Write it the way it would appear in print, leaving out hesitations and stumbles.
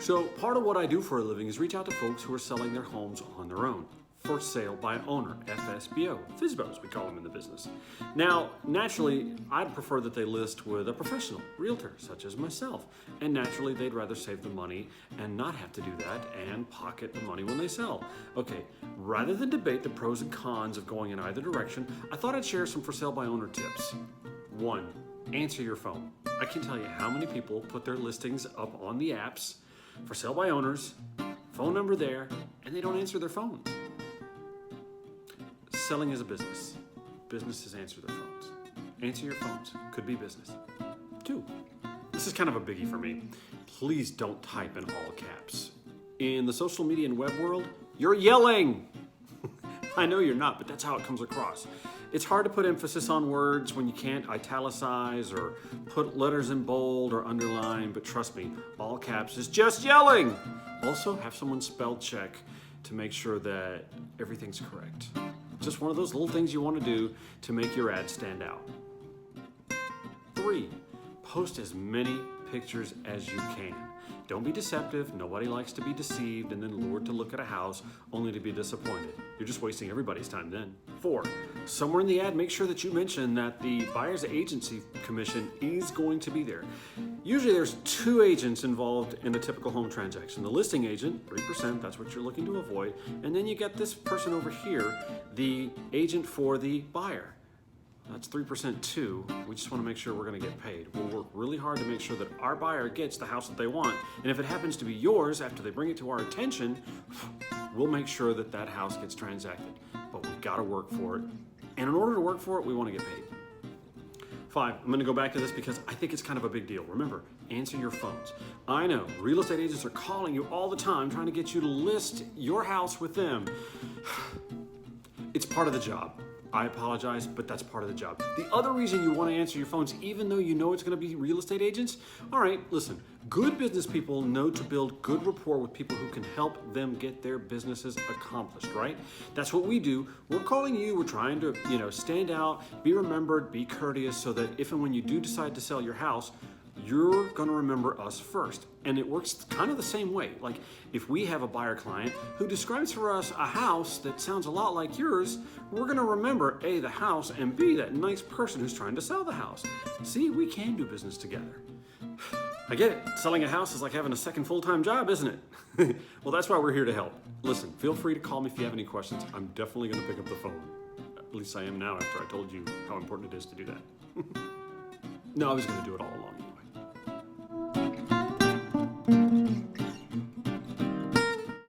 So part of what I do for a living is reach out to folks who are selling their homes on their own. For sale by owner, FSBO, FIZBOs, we call them in the business. Now, naturally, I'd prefer that they list with a professional realtor, such as myself. And naturally, they'd rather save the money and not have to do that and pocket the money when they sell. Okay, rather than debate the pros and cons of going in either direction, I thought I'd share some for sale by owner tips. 1, answer your phone. I can tell you how many people put their listings up on the apps, for sale by owners, phone number there, and they don't answer their phones. Selling is a business. Businesses answer their phones. Answer your phones. Could be business. 2, this is kind of a biggie for me. Please don't type in all caps. In the social media and web world, you're yelling. I know you're not, but that's how it comes across. It's hard to put emphasis on words when you can't italicize or put letters in bold or underline, but trust me, all caps is just yelling. Also, have someone spell check to make sure that everything's correct. Just one of those little things you want to do to make your ad stand out. 3, post as many pictures as you can. Don't be deceptive. Nobody likes to be deceived and then lured to look at a house only to be disappointed. You're just wasting everybody's time then. 4, somewhere in the ad, make sure that you mention that the buyer's agency commission is going to be there. Usually there's 2 agents involved in a typical home transaction. The listing agent, 3%, that's what you're looking to avoid. And then you get this person over here, the agent for the buyer. That's 3% too. We just want to make sure we're going to get paid. We'll work really hard to make sure that our buyer gets the house that they want. And if it happens to be yours after they bring it to our attention, we'll make sure that that house gets transacted. But we've got to work for it. And in order to work for it, we want to get paid. 5, I'm going to go back to this because I think it's kind of a big deal. Remember, answer your phones. I know real estate agents are calling you all the time trying to get you to list your house with them. It's part of the job. I apologize, but that's part of the job. The other reason you want to answer your phones, even though you know it's going to be real estate agents, all right, listen, good business people know to build good rapport with people who can help them get their businesses accomplished, right? That's what we do. We're calling you, we're trying to, stand out, be remembered, be courteous, so that if and when you do decide to sell your house, you're going to remember us first. And it works kind of the same way. Like if we have a buyer client who describes for us a house that sounds a lot like yours, we're going to remember A, the house, and B, that nice person who's trying to sell the house. See, we can do business together. I get it. Selling a house is like having a second full-time job, isn't it? Well, that's why we're here to help. Listen, feel free to call me if you have any questions. I'm definitely going to pick up the phone. At least I am now after I told you how important it is to do that. No, I was going to do it all